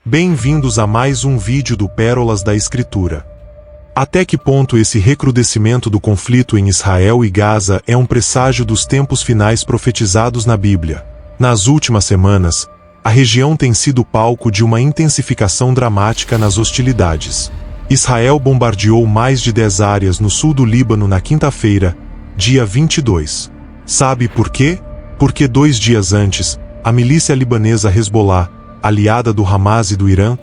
Bem-vindos a mais um vídeo do Pérolas da Escritura. Até que ponto esse recrudescimento do conflito em Israel e Gaza é um presságio dos tempos finais profetizados na Bíblia? Nas últimas semanas, a região tem sido palco de uma intensificação dramática nas hostilidades. Israel bombardeou mais de 10 áreas no sul do Líbano na quinta-feira, dia 22. Sabe por quê? Porque 2 dias antes, a milícia libanesa Hezbollah, aliada do Hamas e do Irã,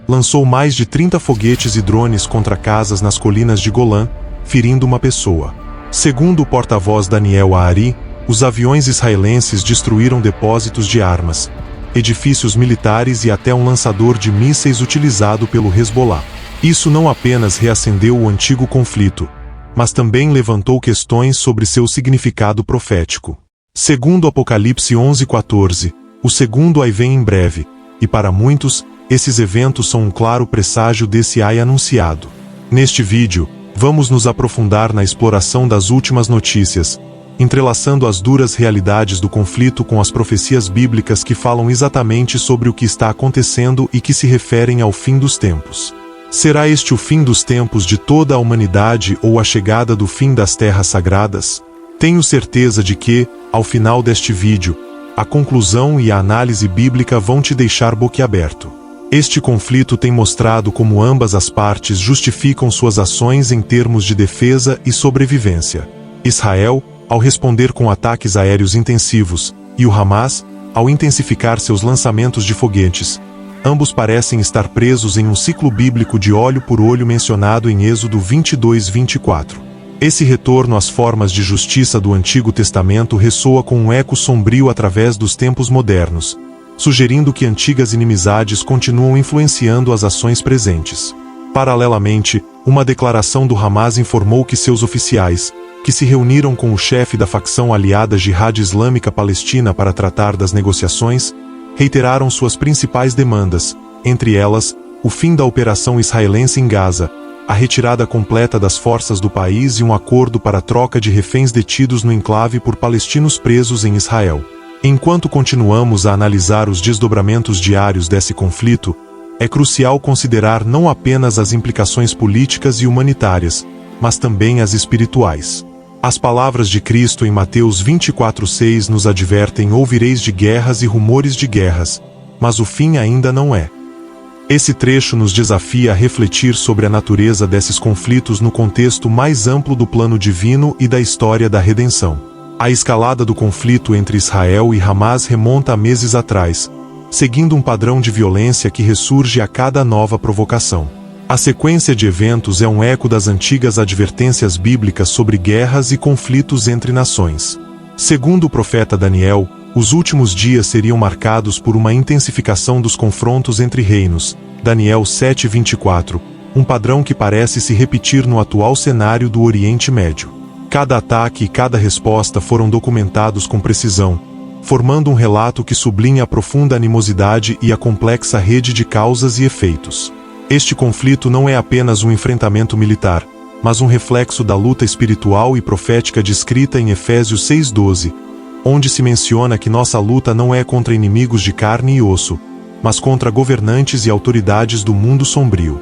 lançou mais de 30 foguetes e drones contra casas nas colinas de Golã, ferindo uma pessoa. Segundo o porta-voz Daniel Ha'ari, os aviões israelenses destruíram depósitos de armas, edifícios militares e até um lançador de mísseis utilizado pelo Hezbollah. Isso não apenas reacendeu o antigo conflito, mas também levantou questões sobre seu significado profético. Segundo Apocalipse 11:14, o segundo ai vem em breve, e para muitos, esses eventos são um claro presságio desse ai anunciado. Neste vídeo, vamos nos aprofundar na exploração das últimas notícias, entrelaçando as duras realidades do conflito com as profecias bíblicas que falam exatamente sobre o que está acontecendo e que se referem ao fim dos tempos. Será este o fim dos tempos de toda a humanidade ou a chegada do fim das terras sagradas? Tenho certeza de que, ao final deste vídeo, a conclusão e a análise bíblica vão te deixar boquiaberto. Este conflito tem mostrado como ambas as partes justificam suas ações em termos de defesa e sobrevivência. Israel, ao responder com ataques aéreos intensivos, e o Hamas, ao intensificar seus lançamentos de foguetes. Ambos parecem estar presos em um ciclo bíblico de olho por olho mencionado em Êxodo 22:24. Esse retorno às formas de justiça do Antigo Testamento ressoa com um eco sombrio através dos tempos modernos, sugerindo que antigas inimizades continuam influenciando as ações presentes. Paralelamente, uma declaração do Hamas informou que seus oficiais, que se reuniram com o chefe da facção aliada Jihad Islâmica Palestina para tratar das negociações, reiteraram suas principais demandas, entre elas, o fim da operação israelense em Gaza, a retirada completa das forças do país e um acordo para a troca de reféns detidos no enclave por palestinos presos em Israel. Enquanto continuamos a analisar os desdobramentos diários desse conflito, é crucial considerar não apenas as implicações políticas e humanitárias, mas também as espirituais. As palavras de Cristo em Mateus 24:6 nos advertem: ouvireis de guerras e rumores de guerras, mas o fim ainda não é. Esse trecho nos desafia a refletir sobre a natureza desses conflitos no contexto mais amplo do plano divino e da história da redenção. A escalada do conflito entre Israel e Hamas remonta a meses atrás, seguindo um padrão de violência que ressurge a cada nova provocação. A sequência de eventos é um eco das antigas advertências bíblicas sobre guerras e conflitos entre nações. Segundo o profeta Daniel, os últimos dias seriam marcados por uma intensificação dos confrontos entre reinos, Daniel 7:24, um padrão que parece se repetir no atual cenário do Oriente Médio. Cada ataque e cada resposta foram documentados com precisão, formando um relato que sublinha a profunda animosidade e a complexa rede de causas e efeitos. Este conflito não é apenas um enfrentamento militar, mas um reflexo da luta espiritual e profética descrita em Efésios 6:12, onde se menciona que nossa luta não é contra inimigos de carne e osso, mas contra governantes e autoridades do mundo sombrio.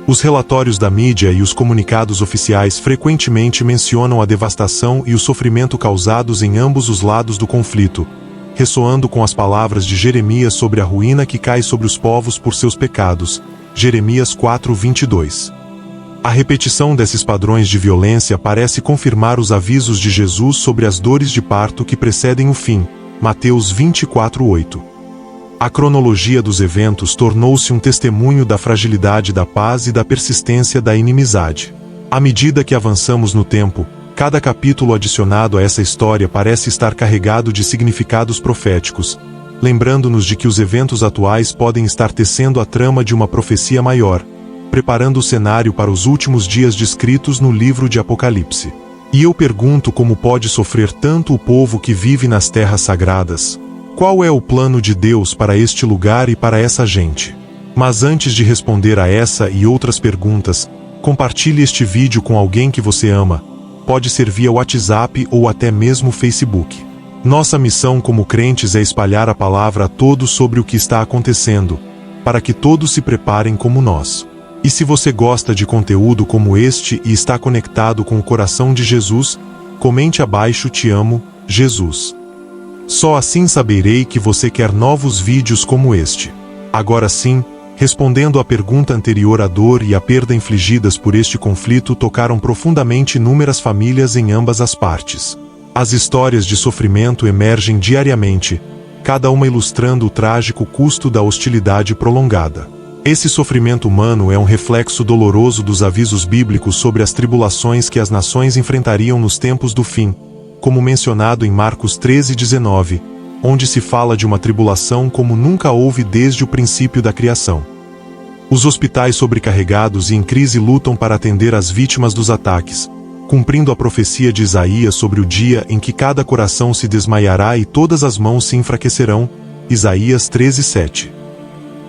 Os relatórios da mídia e os comunicados oficiais frequentemente mencionam a devastação e o sofrimento causados em ambos os lados do conflito, ressoando com as palavras de Jeremias sobre a ruína que cai sobre os povos por seus pecados, Jeremias 4:22. A repetição desses padrões de violência parece confirmar os avisos de Jesus sobre as dores de parto que precedem o fim, Mateus 24:8. A cronologia dos eventos tornou-se um testemunho da fragilidade da paz e da persistência da inimizade. À medida que avançamos no tempo, cada capítulo adicionado a essa história parece estar carregado de significados proféticos, lembrando-nos de que os eventos atuais podem estar tecendo a trama de uma profecia maior, preparando o cenário para os últimos dias descritos no livro de Apocalipse. E eu pergunto como pode sofrer tanto o povo que vive nas terras sagradas. Qual é o plano de Deus para este lugar e para essa gente? Mas antes de responder a essa e outras perguntas, compartilhe este vídeo com alguém que você ama. Pode ser via WhatsApp ou até mesmo Facebook. Nossa missão como crentes é espalhar a palavra a todos sobre o que está acontecendo, para que todos se preparem como nós. E se você gosta de conteúdo como este e está conectado com o coração de Jesus, comente abaixo: Te amo, Jesus. Só assim saberei que você quer novos vídeos como este. Agora sim, respondendo à pergunta anterior, a dor e a perda infligidas por este conflito tocaram profundamente inúmeras famílias em ambas as partes. As histórias de sofrimento emergem diariamente, cada uma ilustrando o trágico custo da hostilidade prolongada. Esse sofrimento humano é um reflexo doloroso dos avisos bíblicos sobre as tribulações que as nações enfrentariam nos tempos do fim, como mencionado em Marcos 13:19, onde se fala de uma tribulação como nunca houve desde o princípio da criação. Os hospitais sobrecarregados e em crise lutam para atender as vítimas dos ataques, cumprindo a profecia de Isaías sobre o dia em que cada coração se desmaiará e todas as mãos se enfraquecerão, Isaías 13:7.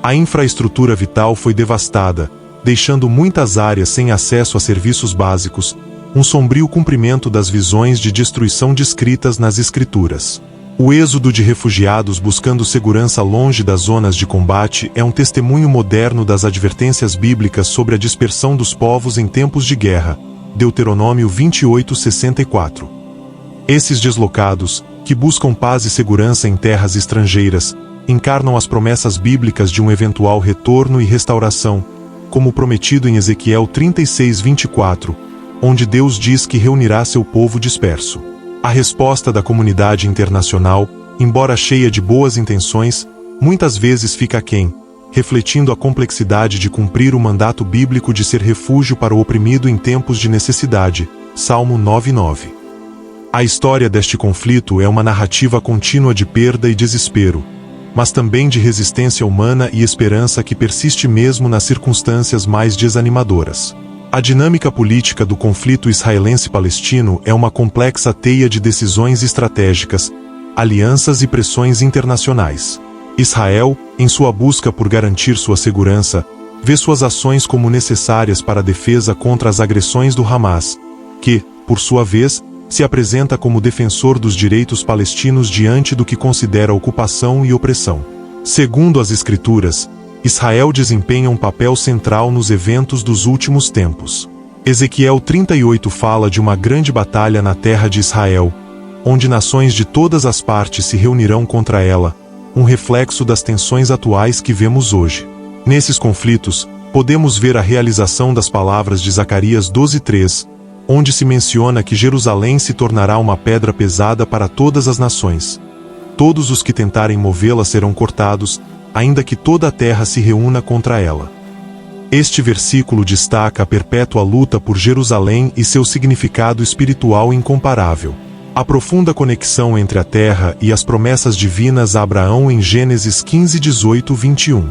A infraestrutura vital foi devastada, deixando muitas áreas sem acesso a serviços básicos, um sombrio cumprimento das visões de destruição descritas nas Escrituras. O êxodo de refugiados buscando segurança longe das zonas de combate é um testemunho moderno das advertências bíblicas sobre a dispersão dos povos em tempos de guerra, Deuteronômio 28:64. Esses deslocados, que buscam paz e segurança em terras estrangeiras, encarnam as promessas bíblicas de um eventual retorno e restauração, como prometido em Ezequiel 36:24, onde Deus diz que reunirá seu povo disperso. A resposta da comunidade internacional, embora cheia de boas intenções, muitas vezes fica aquém, refletindo a complexidade de cumprir o mandato bíblico de ser refúgio para o oprimido em tempos de necessidade, Salmo 9:9. A história deste conflito é uma narrativa contínua de perda e desespero, mas também de resistência humana e esperança que persiste mesmo nas circunstâncias mais desanimadoras. A dinâmica política do conflito israelense-palestino é uma complexa teia de decisões estratégicas, alianças e pressões internacionais. Israel, em sua busca por garantir sua segurança, vê suas ações como necessárias para a defesa contra as agressões do Hamas, que, por sua vez, se apresenta como defensor dos direitos palestinos diante do que considera ocupação e opressão. Segundo as Escrituras, Israel desempenha um papel central nos eventos dos últimos tempos. Ezequiel 38 fala de uma grande batalha na terra de Israel, onde nações de todas as partes se reunirão contra ela, um reflexo das tensões atuais que vemos hoje. Nesses conflitos, podemos ver a realização das palavras de Zacarias 12:3, onde se menciona que Jerusalém se tornará uma pedra pesada para todas as nações. Todos os que tentarem movê-la serão cortados, ainda que toda a terra se reúna contra ela. Este versículo destaca a perpétua luta por Jerusalém e seu significado espiritual incomparável. A profunda conexão entre a terra e as promessas divinas a Abraão em Gênesis 15:18-21,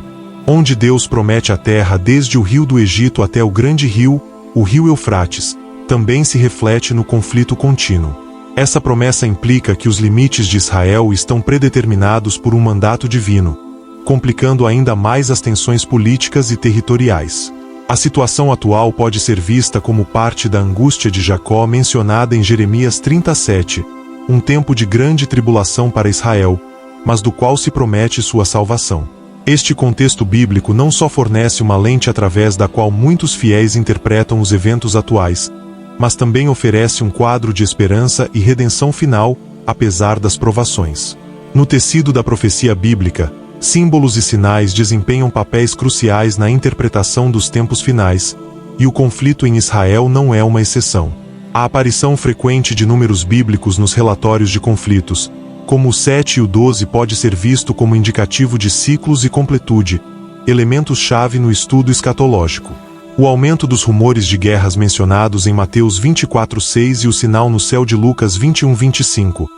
onde Deus promete a terra desde o rio do Egito até o grande rio, o rio Eufrates, também se reflete no conflito contínuo. Essa promessa implica que os limites de Israel estão predeterminados por um mandato divino, complicando ainda mais as tensões políticas e territoriais. A situação atual pode ser vista como parte da angústia de Jacó mencionada em Jeremias 37, um tempo de grande tribulação para Israel, mas do qual se promete sua salvação. Este contexto bíblico não só fornece uma lente através da qual muitos fiéis interpretam os eventos atuais, mas também oferece um quadro de esperança e redenção final, apesar das provações. No tecido da profecia bíblica, símbolos e sinais desempenham papéis cruciais na interpretação dos tempos finais, e o conflito em Israel não é uma exceção. A aparição frequente de números bíblicos nos relatórios de conflitos, como o 7 e o 12, pode ser visto como indicativo de ciclos e completude, elementos-chave no estudo escatológico. O aumento dos rumores de guerras mencionados em Mateus 24:6 e o sinal no céu de Lucas 21:25,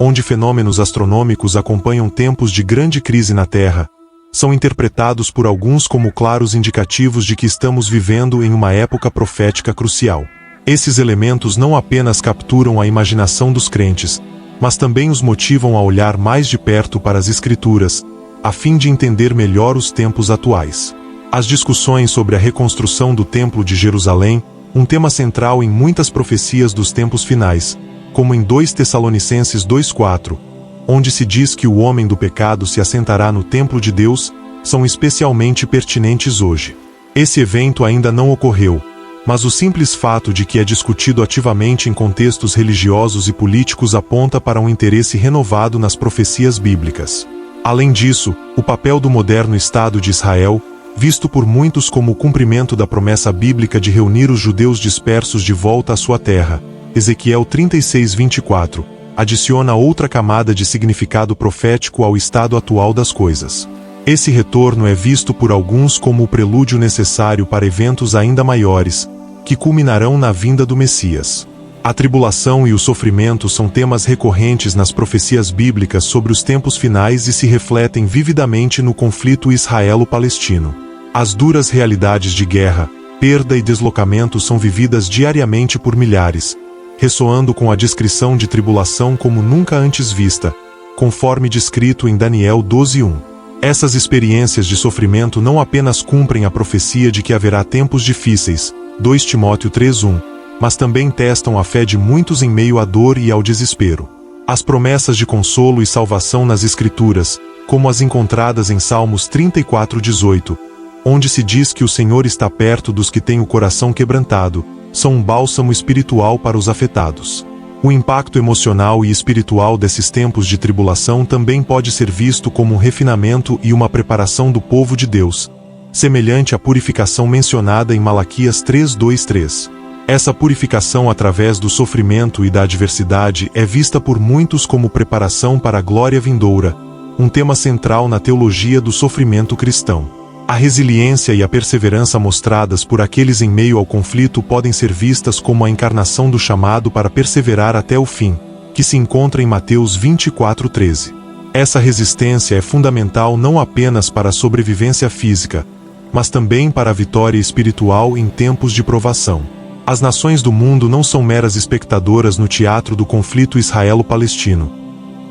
onde fenômenos astronômicos acompanham tempos de grande crise na Terra, são interpretados por alguns como claros indicativos de que estamos vivendo em uma época profética crucial. Esses elementos não apenas capturam a imaginação dos crentes, mas também os motivam a olhar mais de perto para as Escrituras, a fim de entender melhor os tempos atuais. As discussões sobre a reconstrução do Templo de Jerusalém, um tema central em muitas profecias dos tempos finais, como em 2 Tessalonicenses 2:4, onde se diz que o homem do pecado se assentará no templo de Deus, são especialmente pertinentes hoje. Esse evento ainda não ocorreu, mas o simples fato de que é discutido ativamente em contextos religiosos e políticos aponta para um interesse renovado nas profecias bíblicas. Além disso, o papel do moderno Estado de Israel, visto por muitos como o cumprimento da promessa bíblica de reunir os judeus dispersos de volta à sua terra, Ezequiel 36:24, adiciona outra camada de significado profético ao estado atual das coisas. Esse retorno é visto por alguns como o prelúdio necessário para eventos ainda maiores, que culminarão na vinda do Messias. A tribulação e o sofrimento são temas recorrentes nas profecias bíblicas sobre os tempos finais e se refletem vividamente no conflito israelo-palestino. As duras realidades de guerra, perda e deslocamento são vividas diariamente por milhares, ressoando com a descrição de tribulação como nunca antes vista, conforme descrito em Daniel 12:1. Essas experiências de sofrimento não apenas cumprem a profecia de que haverá tempos difíceis, 2 Timóteo 3:1, mas também testam a fé de muitos em meio à dor e ao desespero. As promessas de consolo e salvação nas Escrituras, como as encontradas em Salmos 34:18, onde se diz que o Senhor está perto dos que têm o coração quebrantado, são um bálsamo espiritual para os afetados. O impacto emocional e espiritual desses tempos de tribulação também pode ser visto como um refinamento e uma preparação do povo de Deus, semelhante à purificação mencionada em Malaquias 3:2-3. Essa purificação através do sofrimento e da adversidade é vista por muitos como preparação para a glória vindoura, um tema central na teologia do sofrimento cristão. A resiliência e a perseverança mostradas por aqueles em meio ao conflito podem ser vistas como a encarnação do chamado para perseverar até o fim, que se encontra em Mateus 24:13. Essa resistência é fundamental não apenas para a sobrevivência física, mas também para a vitória espiritual em tempos de provação. As nações do mundo não são meras espectadoras no teatro do conflito israelo-palestino.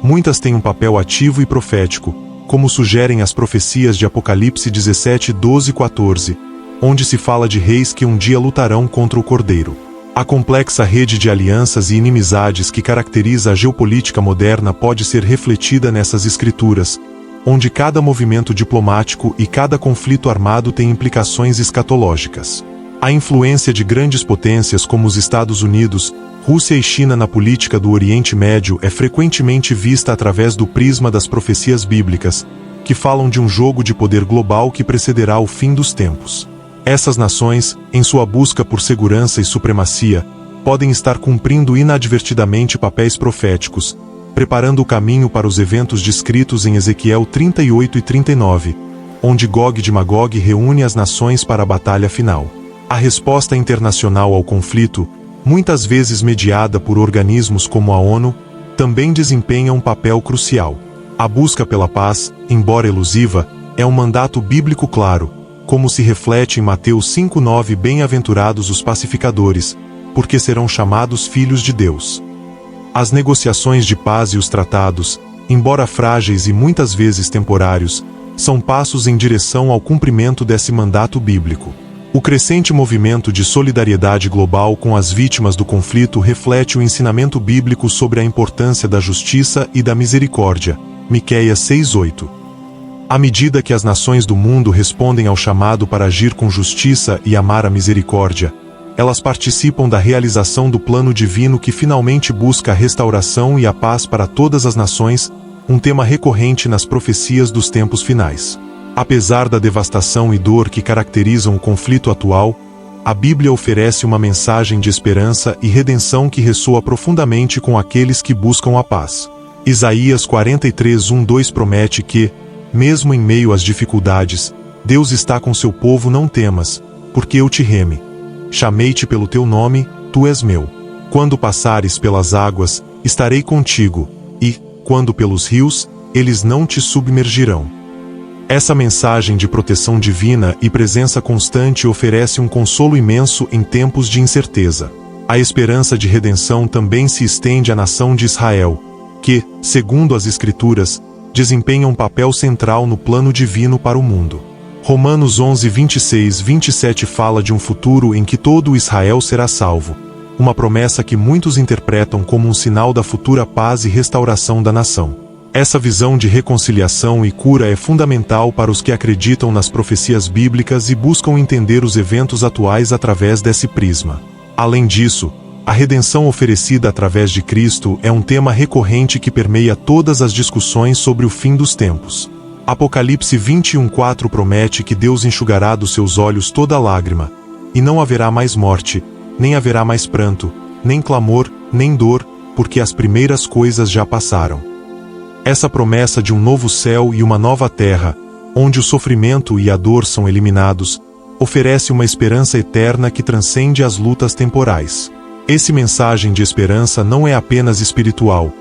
Muitas têm um papel ativo e profético, como sugerem as profecias de Apocalipse 17:12-14, onde se fala de reis que um dia lutarão contra o Cordeiro. A complexa rede de alianças e inimizades que caracteriza a geopolítica moderna pode ser refletida nessas escrituras, onde cada movimento diplomático e cada conflito armado tem implicações escatológicas. A influência de grandes potências como os Estados Unidos, Rússia e China na política do Oriente Médio é frequentemente vista através do prisma das profecias bíblicas, que falam de um jogo de poder global que precederá o fim dos tempos. Essas nações, em sua busca por segurança e supremacia, podem estar cumprindo inadvertidamente papéis proféticos, preparando o caminho para os eventos descritos em Ezequiel 38 e 39, onde Gog de Magog reúne as nações para a batalha final. A resposta internacional ao conflito, muitas vezes mediada por organismos como a ONU, também desempenha um papel crucial. A busca pela paz, embora elusiva, é um mandato bíblico claro, como se reflete em Mateus 5:9. Bem-aventurados os pacificadores, porque serão chamados filhos de Deus. As negociações de paz e os tratados, embora frágeis e muitas vezes temporários, são passos em direção ao cumprimento desse mandato bíblico. O crescente movimento de solidariedade global com as vítimas do conflito reflete o ensinamento bíblico sobre a importância da justiça e da misericórdia. Miqueias 6:8. À medida que as nações do mundo respondem ao chamado para agir com justiça e amar a misericórdia, elas participam da realização do plano divino que finalmente busca a restauração e a paz para todas as nações, um tema recorrente nas profecias dos tempos finais. Apesar da devastação e dor que caracterizam o conflito atual, a Bíblia oferece uma mensagem de esperança e redenção que ressoa profundamente com aqueles que buscam a paz. Isaías 43:1-2 promete que, mesmo em meio às dificuldades, Deus está com seu povo. Não temas, porque eu te reme. Chamei-te pelo teu nome, tu és meu. Quando passares pelas águas, estarei contigo, e, quando pelos rios, eles não te submergirão. Essa mensagem de proteção divina e presença constante oferece um consolo imenso em tempos de incerteza. A esperança de redenção também se estende à nação de Israel, que, segundo as Escrituras, desempenha um papel central no plano divino para o mundo. Romanos 11:26-27 fala de um futuro em que todo o Israel será salvo, uma promessa que muitos interpretam como um sinal da futura paz e restauração da nação. Essa visão de reconciliação e cura é fundamental para os que acreditam nas profecias bíblicas e buscam entender os eventos atuais através desse prisma. Além disso, a redenção oferecida através de Cristo é um tema recorrente que permeia todas as discussões sobre o fim dos tempos. Apocalipse 21:4 promete que Deus enxugará dos seus olhos toda lágrima, e não haverá mais morte, nem haverá mais pranto, nem clamor, nem dor, porque as primeiras coisas já passaram. Essa promessa de um novo céu e uma nova terra, onde o sofrimento e a dor são eliminados, oferece uma esperança eterna que transcende as lutas temporais. Essa mensagem de esperança não é apenas espiritual,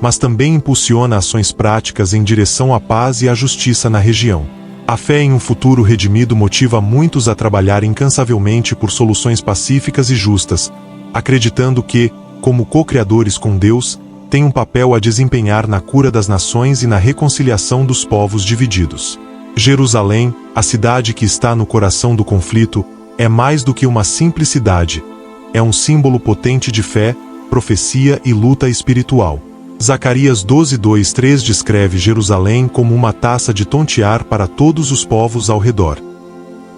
mas também impulsiona ações práticas em direção à paz e à justiça na região. A fé em um futuro redimido motiva muitos a trabalhar incansavelmente por soluções pacíficas e justas, acreditando que, como co-criadores com Deus, têm um papel a desempenhar na cura das nações e na reconciliação dos povos divididos. Jerusalém, a cidade que está no coração do conflito, é mais do que uma simples cidade. É um símbolo potente de fé, profecia e luta espiritual. Zacarias 12:2-3 descreve Jerusalém como uma taça de tontear para todos os povos ao redor.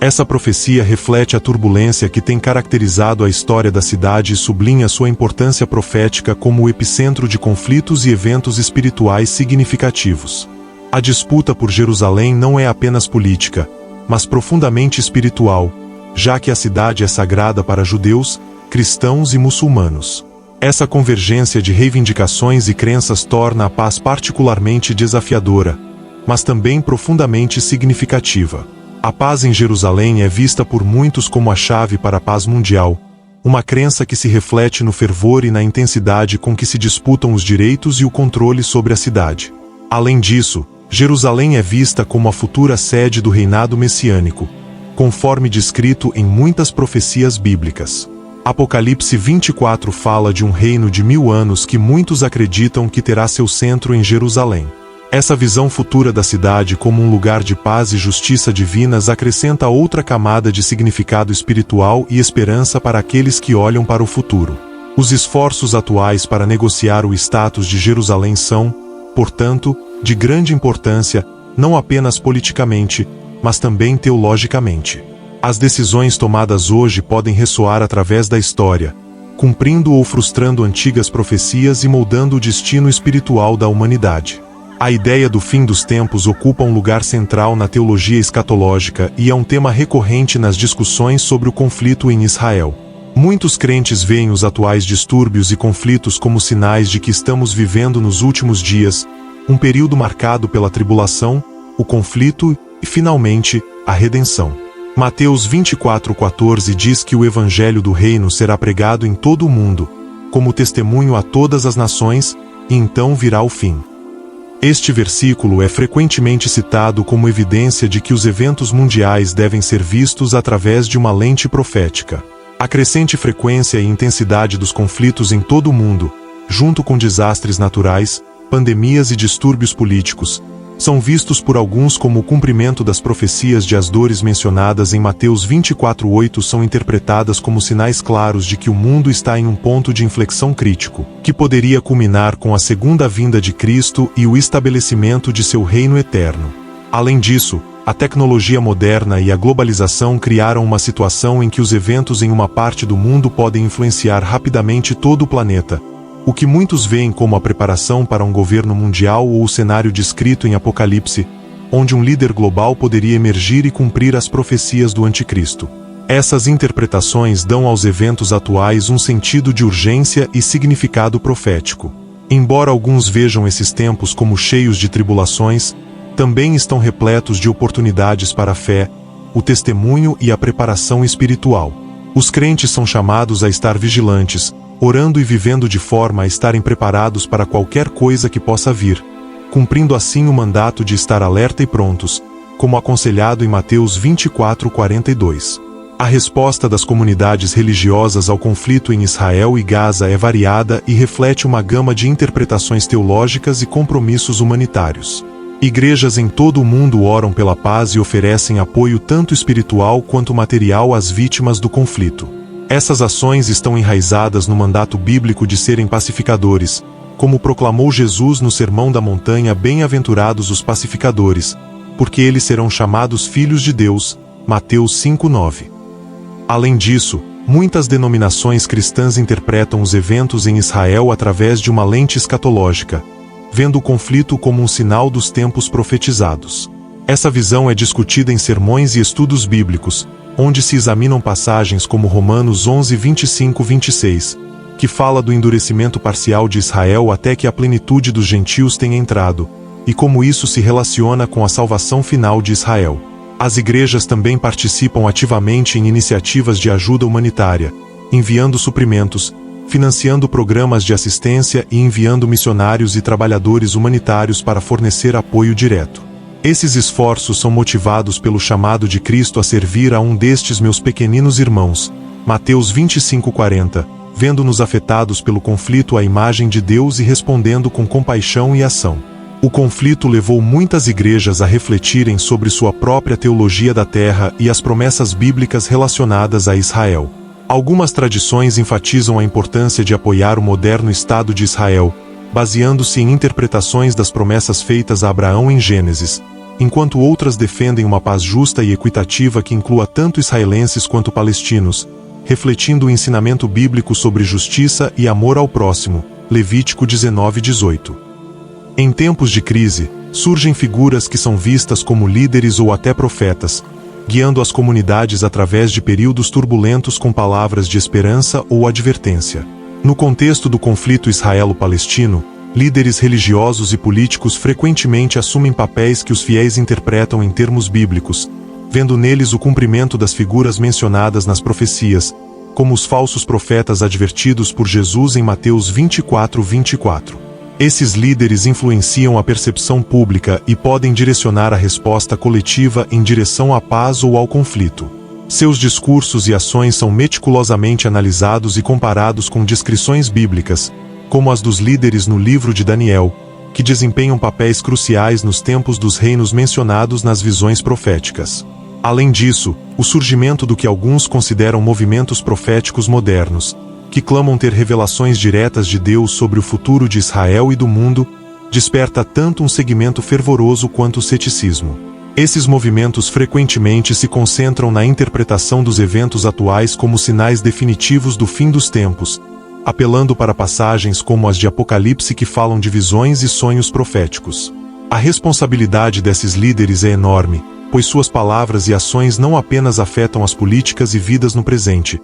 Essa profecia reflete a turbulência que tem caracterizado a história da cidade e sublinha sua importância profética como o epicentro de conflitos e eventos espirituais significativos. A disputa por Jerusalém não é apenas política, mas profundamente espiritual, já que a cidade é sagrada para judeus, cristãos e muçulmanos. Essa convergência de reivindicações e crenças torna a paz particularmente desafiadora, mas também profundamente significativa. A paz em Jerusalém é vista por muitos como a chave para a paz mundial, uma crença que se reflete no fervor e na intensidade com que se disputam os direitos e o controle sobre a cidade. Além disso, Jerusalém é vista como a futura sede do reinado messiânico, conforme descrito em muitas profecias bíblicas. Apocalipse 24 fala de um reino de 1000 anos que muitos acreditam que terá seu centro em Jerusalém. Essa visão futura da cidade como um lugar de paz e justiça divinas acrescenta outra camada de significado espiritual e esperança para aqueles que olham para o futuro. Os esforços atuais para negociar o status de Jerusalém são, portanto, de grande importância, não apenas politicamente, mas também teologicamente. As decisões tomadas hoje podem ressoar através da história, cumprindo ou frustrando antigas profecias e moldando o destino espiritual da humanidade. A ideia do fim dos tempos ocupa um lugar central na teologia escatológica e é um tema recorrente nas discussões sobre o conflito em Israel. Muitos crentes veem os atuais distúrbios e conflitos como sinais de que estamos vivendo nos últimos dias, um período marcado pela tribulação, o conflito e, finalmente, a redenção. Mateus 24:14 diz que o evangelho do reino será pregado em todo o mundo, como testemunho a todas as nações, e então virá o fim. Este versículo é frequentemente citado como evidência de que os eventos mundiais devem ser vistos através de uma lente profética. A crescente frequência e intensidade dos conflitos em todo o mundo, junto com desastres naturais, pandemias e distúrbios políticos, são vistos por alguns como o cumprimento das profecias de as dores mencionadas em Mateus 24:8 são interpretadas como sinais claros de que o mundo está em um ponto de inflexão crítico, que poderia culminar com a segunda vinda de Cristo e o estabelecimento de seu reino eterno. Além disso, a tecnologia moderna e a globalização criaram uma situação em que os eventos em uma parte do mundo podem influenciar rapidamente todo o planeta, o que muitos veem como a preparação para um governo mundial ou o cenário descrito em Apocalipse, onde um líder global poderia emergir e cumprir as profecias do Anticristo. Essas interpretações dão aos eventos atuais um sentido de urgência e significado profético. Embora alguns vejam esses tempos como cheios de tribulações, também estão repletos de oportunidades para a fé, o testemunho e a preparação espiritual. Os crentes são chamados a estar vigilantes, orando e vivendo de forma a estarem preparados para qualquer coisa que possa vir, cumprindo assim o mandato de estar alerta e prontos, como aconselhado em Mateus 24:42. A resposta das comunidades religiosas ao conflito em Israel e Gaza é variada e reflete uma gama de interpretações teológicas e compromissos humanitários. Igrejas em todo o mundo oram pela paz e oferecem apoio tanto espiritual quanto material às vítimas do conflito. Essas ações estão enraizadas no mandato bíblico de serem pacificadores, como proclamou Jesus no Sermão da Montanha: bem-aventurados os pacificadores, porque eles serão chamados filhos de Deus, Mateus 5:9. Além disso, muitas denominações cristãs interpretam os eventos em Israel através de uma lente escatológica, vendo o conflito como um sinal dos tempos profetizados. Essa visão é discutida em sermões e estudos bíblicos, onde se examinam passagens como Romanos 11:25-26, que fala do endurecimento parcial de Israel até que a plenitude dos gentios tenha entrado, e como isso se relaciona com a salvação final de Israel. As igrejas também participam ativamente em iniciativas de ajuda humanitária, enviando suprimentos, financiando programas de assistência e enviando missionários e trabalhadores humanitários para fornecer apoio direto. Esses esforços são motivados pelo chamado de Cristo a servir a um destes meus pequeninos irmãos, Mateus 25:40, vendo-nos afetados pelo conflito à imagem de Deus e respondendo com compaixão e ação. O conflito levou muitas igrejas a refletirem sobre sua própria teologia da terra e as promessas bíblicas relacionadas a Israel. Algumas tradições enfatizam a importância de apoiar o moderno Estado de Israel, baseando-se em interpretações das promessas feitas a Abraão em Gênesis, enquanto outras defendem uma paz justa e equitativa que inclua tanto israelenses quanto palestinos, refletindo o ensinamento bíblico sobre justiça e amor ao próximo, Levítico 19:18. Em tempos de crise, surgem figuras que são vistas como líderes ou até profetas, guiando as comunidades através de períodos turbulentos com palavras de esperança ou advertência. No contexto do conflito israelo-palestino, líderes religiosos e políticos frequentemente assumem papéis que os fiéis interpretam em termos bíblicos, vendo neles o cumprimento das figuras mencionadas nas profecias, como os falsos profetas advertidos por Jesus em Mateus 24:24. Esses líderes influenciam a percepção pública e podem direcionar a resposta coletiva em direção à paz ou ao conflito. Seus discursos e ações são meticulosamente analisados e comparados com descrições bíblicas, como as dos líderes no livro de Daniel, que desempenham papéis cruciais nos tempos dos reinos mencionados nas visões proféticas. Além disso, o surgimento do que alguns consideram movimentos proféticos modernos, que clamam ter revelações diretas de Deus sobre o futuro de Israel e do mundo, desperta tanto um segmento fervoroso quanto o ceticismo. Esses movimentos frequentemente se concentram na interpretação dos eventos atuais como sinais definitivos do fim dos tempos, apelando para passagens como as de Apocalipse que falam de visões e sonhos proféticos. A responsabilidade desses líderes é enorme, pois suas palavras e ações não apenas afetam as políticas e vidas no presente,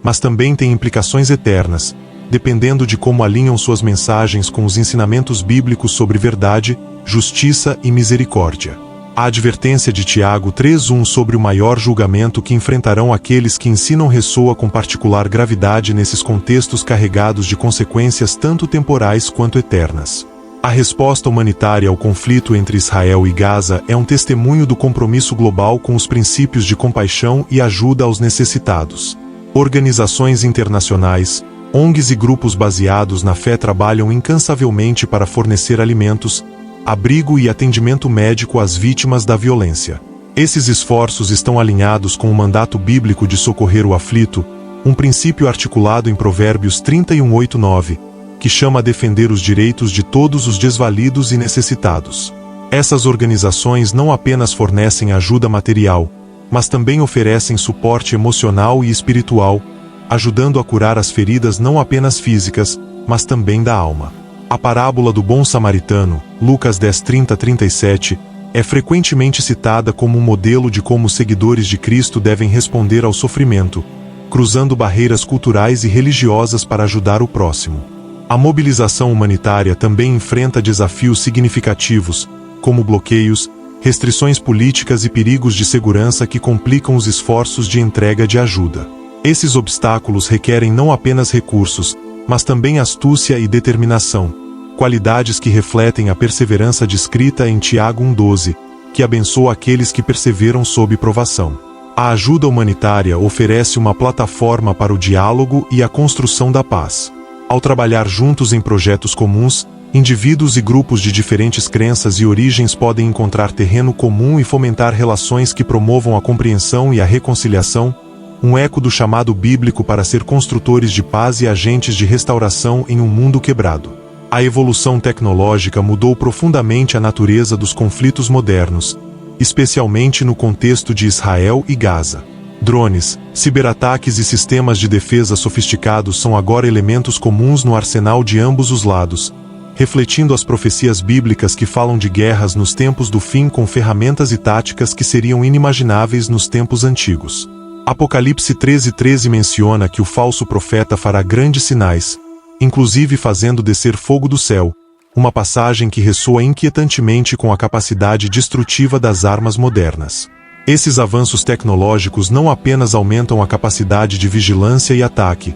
mas também têm implicações eternas, dependendo de como alinham suas mensagens com os ensinamentos bíblicos sobre verdade, justiça e misericórdia. A advertência de Tiago 3:1 sobre o maior julgamento que enfrentarão aqueles que ensinam ressoa com particular gravidade nesses contextos carregados de consequências tanto temporais quanto eternas. A resposta humanitária ao conflito entre Israel e Gaza é um testemunho do compromisso global com os princípios de compaixão e ajuda aos necessitados. Organizações internacionais, ONGs e grupos baseados na fé trabalham incansavelmente para fornecer alimentos, abrigo e atendimento médico às vítimas da violência. Esses esforços estão alinhados com o mandato bíblico de socorrer o aflito, um princípio articulado em Provérbios 31:8-9, que chama a defender os direitos de todos os desvalidos e necessitados. Essas organizações não apenas fornecem ajuda material, mas também oferecem suporte emocional e espiritual, ajudando a curar as feridas não apenas físicas, mas também da alma. A parábola do bom samaritano, Lucas 10:30-37, é frequentemente citada como um modelo de como os seguidores de Cristo devem responder ao sofrimento, cruzando barreiras culturais e religiosas para ajudar o próximo. A mobilização humanitária também enfrenta desafios significativos, como bloqueios, restrições políticas e perigos de segurança que complicam os esforços de entrega de ajuda. Esses obstáculos requerem não apenas recursos, mas também astúcia e determinação, qualidades que refletem a perseverança descrita em Tiago 1:12, que abençoa aqueles que perseveram sob provação. A ajuda humanitária oferece uma plataforma para o diálogo e a construção da paz. Ao trabalhar juntos em projetos comuns, indivíduos e grupos de diferentes crenças e origens podem encontrar terreno comum e fomentar relações que promovam a compreensão e a reconciliação, um eco do chamado bíblico para ser construtores de paz e agentes de restauração em um mundo quebrado. A evolução tecnológica mudou profundamente a natureza dos conflitos modernos, especialmente no contexto de Israel e Gaza. Drones, ciberataques e sistemas de defesa sofisticados são agora elementos comuns no arsenal de ambos os lados, refletindo as profecias bíblicas que falam de guerras nos tempos do fim com ferramentas e táticas que seriam inimagináveis nos tempos antigos. Apocalipse 13:13 menciona que o falso profeta fará grandes sinais, inclusive fazendo descer fogo do céu, uma passagem que ressoa inquietantemente com a capacidade destrutiva das armas modernas. Esses avanços tecnológicos não apenas aumentam a capacidade de vigilância e ataque,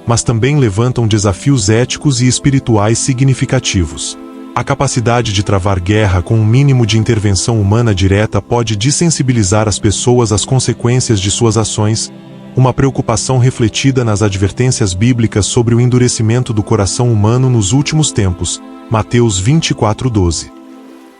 mas também levantam desafios éticos e espirituais significativos. A capacidade de travar guerra com um mínimo de intervenção humana direta pode dessensibilizar as pessoas às consequências de suas ações, uma preocupação refletida nas advertências bíblicas sobre o endurecimento do coração humano nos últimos tempos, Mateus 24:12.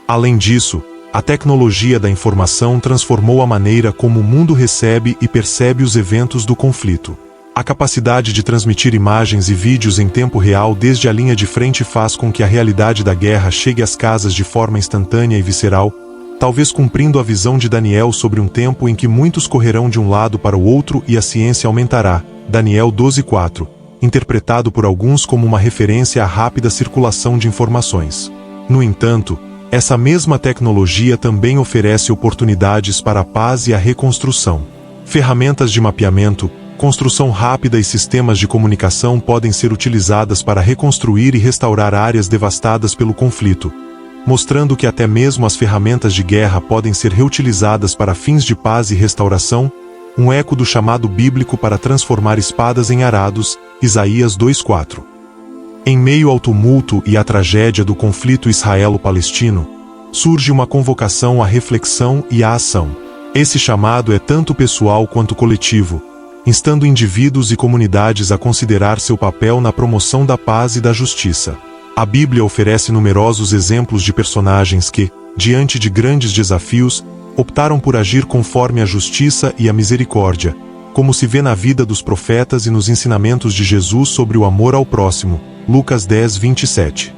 Além disso, a tecnologia da informação transformou a maneira como o mundo recebe e percebe os eventos do conflito. A capacidade de transmitir imagens e vídeos em tempo real desde a linha de frente faz com que a realidade da guerra chegue às casas de forma instantânea e visceral, talvez cumprindo a visão de Daniel sobre um tempo em que muitos correrão de um lado para o outro e a ciência aumentará, Daniel 12:4, interpretado por alguns como uma referência à rápida circulação de informações. No entanto, essa mesma tecnologia também oferece oportunidades para a paz e a reconstrução. Ferramentas de mapeamento, construção rápida e sistemas de comunicação podem ser utilizadas para reconstruir e restaurar áreas devastadas pelo conflito, mostrando que até mesmo as ferramentas de guerra podem ser reutilizadas para fins de paz e restauração, um eco do chamado bíblico para transformar espadas em arados, Isaías 2:4. Em meio ao tumulto e à tragédia do conflito israelo-palestino, surge uma convocação à reflexão e à ação. Esse chamado é tanto pessoal quanto coletivo, instando indivíduos e comunidades a considerar seu papel na promoção da paz e da justiça. A Bíblia oferece numerosos exemplos de personagens que, diante de grandes desafios, optaram por agir conforme a justiça e a misericórdia, como se vê na vida dos profetas e nos ensinamentos de Jesus sobre o amor ao próximo, Lucas 10:27.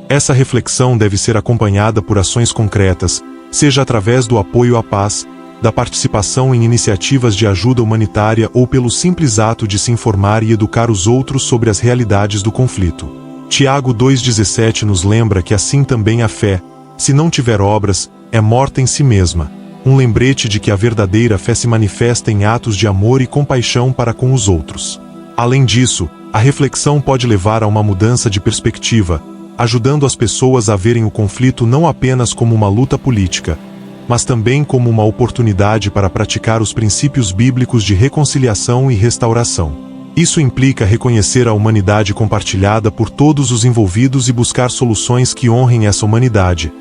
Essa reflexão deve ser acompanhada por ações concretas, seja através do apoio à paz, da participação em iniciativas de ajuda humanitária ou pelo simples ato de se informar e educar os outros sobre as realidades do conflito. Tiago 2:17 nos lembra que assim também a fé, se não tiver obras, é morta em si mesma, um lembrete de que a verdadeira fé se manifesta em atos de amor e compaixão para com os outros. Além disso, a reflexão pode levar a uma mudança de perspectiva, ajudando as pessoas a verem o conflito não apenas como uma luta política, mas também como uma oportunidade para praticar os princípios bíblicos de reconciliação e restauração. Isso implica reconhecer a humanidade compartilhada por todos os envolvidos e buscar soluções que honrem essa humanidade,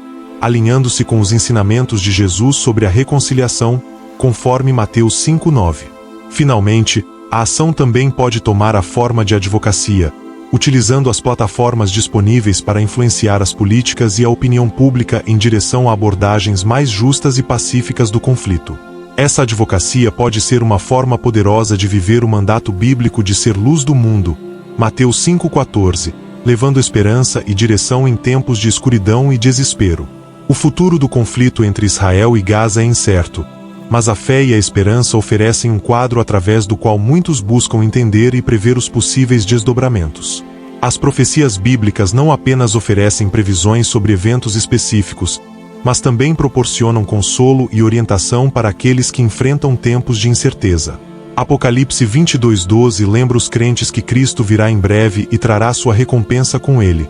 alinhando-se com os ensinamentos de Jesus sobre a reconciliação, conforme Mateus 5:9. Finalmente, a ação também pode tomar a forma de advocacia, utilizando as plataformas disponíveis para influenciar as políticas e a opinião pública em direção a abordagens mais justas e pacíficas do conflito. Essa advocacia pode ser uma forma poderosa de viver o mandato bíblico de ser luz do mundo, Mateus 5:14, levando esperança e direção em tempos de escuridão e desespero. O futuro do conflito entre Israel e Gaza é incerto, mas a fé e a esperança oferecem um quadro através do qual muitos buscam entender e prever os possíveis desdobramentos. As profecias bíblicas não apenas oferecem previsões sobre eventos específicos, mas também proporcionam consolo e orientação para aqueles que enfrentam tempos de incerteza. Apocalipse 22:12 lembra os crentes que Cristo virá em breve e trará sua recompensa com ele,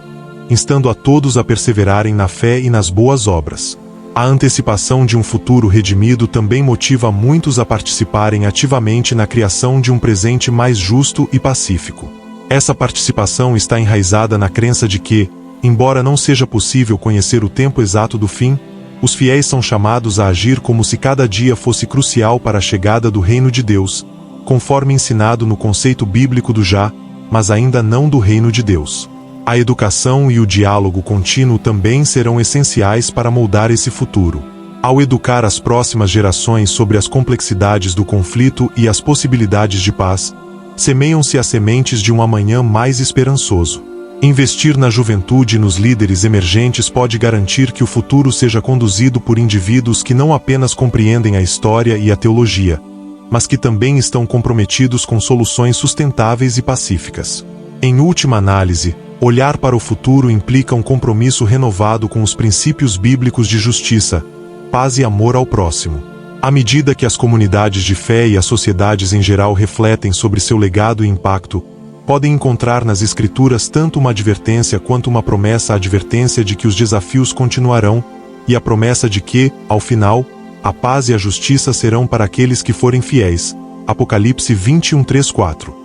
instando a todos a perseverarem na fé e nas boas obras. A antecipação de um futuro redimido também motiva muitos a participarem ativamente na criação de um presente mais justo e pacífico. Essa participação está enraizada na crença de que, embora não seja possível conhecer o tempo exato do fim, os fiéis são chamados a agir como se cada dia fosse crucial para a chegada do reino de Deus, conforme ensinado no conceito bíblico do já, mas ainda não do reino de Deus. A educação e o diálogo contínuo também serão essenciais para moldar esse futuro. Ao educar as próximas gerações sobre as complexidades do conflito e as possibilidades de paz, semeiam-se as sementes de um amanhã mais esperançoso. Investir na juventude e nos líderes emergentes pode garantir que o futuro seja conduzido por indivíduos que não apenas compreendem a história e a teologia, mas que também estão comprometidos com soluções sustentáveis e pacíficas. Em última análise, olhar para o futuro implica um compromisso renovado com os princípios bíblicos de justiça, paz e amor ao próximo. À medida que as comunidades de fé e as sociedades em geral refletem sobre seu legado e impacto, podem encontrar nas Escrituras tanto uma advertência quanto uma promessa, a advertência de que os desafios continuarão, e a promessa de que, ao final, a paz e a justiça serão para aqueles que forem fiéis. Apocalipse 21:3-4.